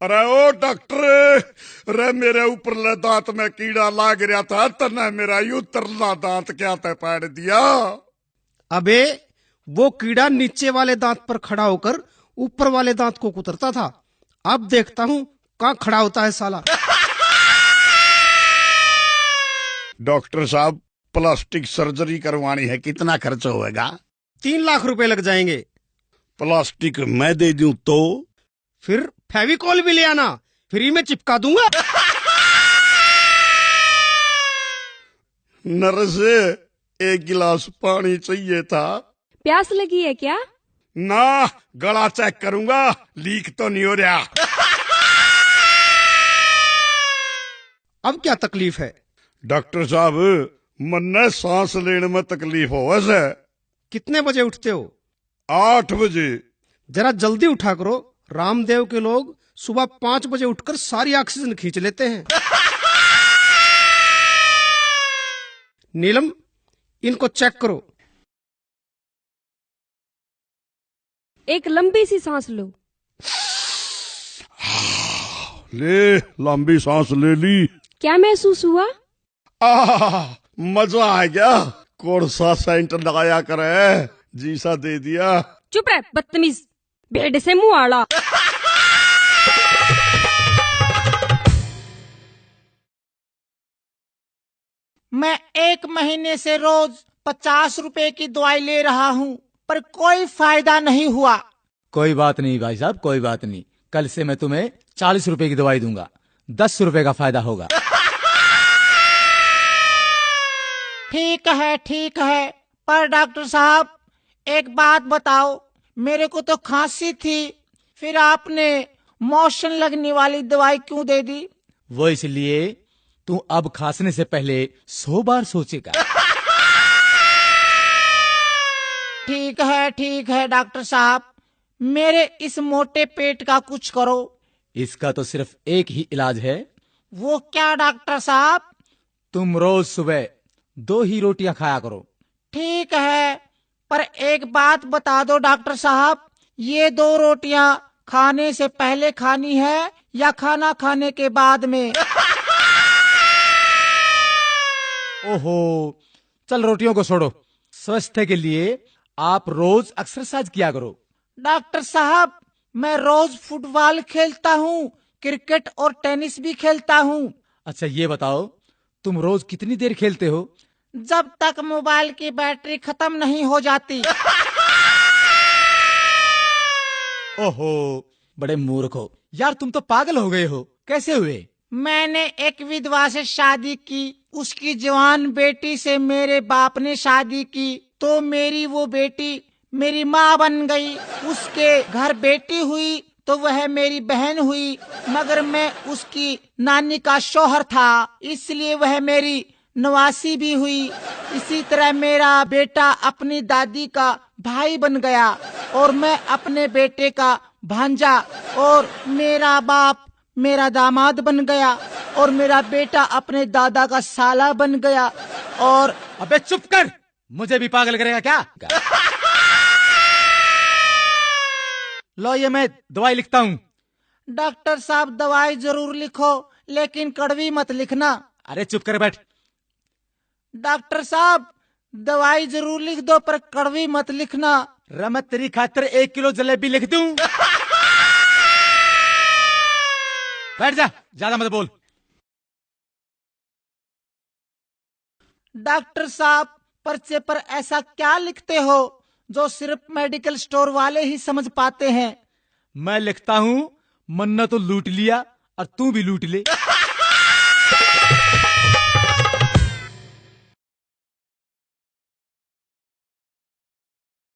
अरे ओ डॉक्टर, अरे मेरे ऊपरले दांत में कीड़ा लाग रहा था, तने मेरा यू तरला दांत क्या ते पाड़ दिया। अबे वो कीड़ा नीचे वाले दांत पर खड़ा होकर ऊपर वाले दांत को कुतरता था। अब देखता हूँ कहाँ खड़ा होता है साला। डॉक्टर साहब, प्लास्टिक सर्जरी करवानी है, कितना खर्च होएगा? 3 लाख रुपए लग जाएंगे। प्लास्टिक मैं दे दूं तो? फिर फेविकॉल भी ले आना, फ्री में चिपका दूंगा। नर्स, 1 गिलास पानी चाहिए था। प्यास लगी है क्या? ना, गला चेक करूंगा, लीक तो नहीं हो रहा। अब क्या तकलीफ है? डॉक्टर साहब, मन्ने सांस लेने में तकलीफ हो वैसे। कितने बजे उठते हो? 8 बजे। जरा जल्दी उठा करो, रामदेव के लोग सुबह 5 बजे उठकर सारी ऑक्सीजन खींच लेते हैं। नीलम, इनको चेक करो। एक लंबी सी सांस लो। ले, लंबी सांस ले ली। क्या महसूस हुआ? मजा आ गया। कौन सा सेंट लगाया करे, जी सा दे दिया। चुप रह बदतमीज, भेड़ से मुंह आड़ा। मैं 1 महीने से रोज 50 रुपए की दवाई ले रहा हूँ, पर कोई फायदा नहीं हुआ। कोई बात नहीं भाई साहब, कोई बात नहीं। कल से मैं तुम्हें 40 रुपए की दवाई दूंगा, 10 रुपए का फायदा होगा। ठीक है, पर डॉक्टर साहब एक बात बताओ, मेरे को तो खांसी थी, फिर आपने मोशन लगने वाली दवाई क्यों दे दी? वो इसलिए तू अब खांसने से पहले 100 बार सोचेगा। ठीक है डॉक्टर साहब, मेरे इस मोटे पेट का कुछ करो। इसका तो सिर्फ एक ही इलाज है। वो क्या डॉक्टर साहब? तुम रोज सुबह 2 ही रोटियां खाया करो। ठीक है, पर एक बात बता दो डॉक्टर साहब, ये 2 रोटियां खाने से पहले खानी है या खाना खाने के बाद में? ओहो, चल रोटियों को छोड़ो। स्वास्थ्य के लिए आप रोज एक्सरसाइज किया करो। डॉक्टर साहब, मैं रोज फुटबॉल खेलता हूँ, क्रिकेट और टेनिस भी खेलता हूँ। अच्छा ये बताओ, तुम रोज कितनी देर खेलते हो? जब तक मोबाइल की बैटरी खत्म नहीं हो जाती। ओहो, बड़े मूर्ख हो यार, तुम तो पागल हो गए हो। कैसे हुए? मैंने एक विधवा से शादी की, उसकी जवान बेटी से मेरे बाप ने शादी की, तो मेरी वो बेटी मेरी माँ बन गई। उसके घर बेटी हुई तो वह मेरी बहन हुई, मगर मैं उसकी नानी का शौहर था, इसलिए वह मेरी नवासी भी हुई। इसी तरह मेरा बेटा अपनी दादी का भाई बन गया, और मैं अपने बेटे का भांजा, और मेरा बाप मेरा दामाद बन गया, और मेरा बेटा अपने दादा का साला बन गया। और अबे चुप कर, मुझे भी पागल करेगा क्या? लो ये मैं दवाई लिखता हूँ। डॉक्टर साहब दवाई जरूर लिखो, लेकिन कड़वी मत लिखना। अरे चुप कर बैठ। डॉक्टर साहब दवाई जरूर लिख दो, पर कड़वी मत लिखना। रमत तेरी खातिर 1 किलो जलेबी लिख दूं? बैठ जा, ज्यादा मत बोल। डॉक्टर साहब पर्चे पर ऐसा क्या लिखते हो जो सिर्फ मेडिकल स्टोर वाले ही समझ पाते हैं? मैं लिखता हूँ, मन्ना तो लूट लिया और तू भी लूट ले।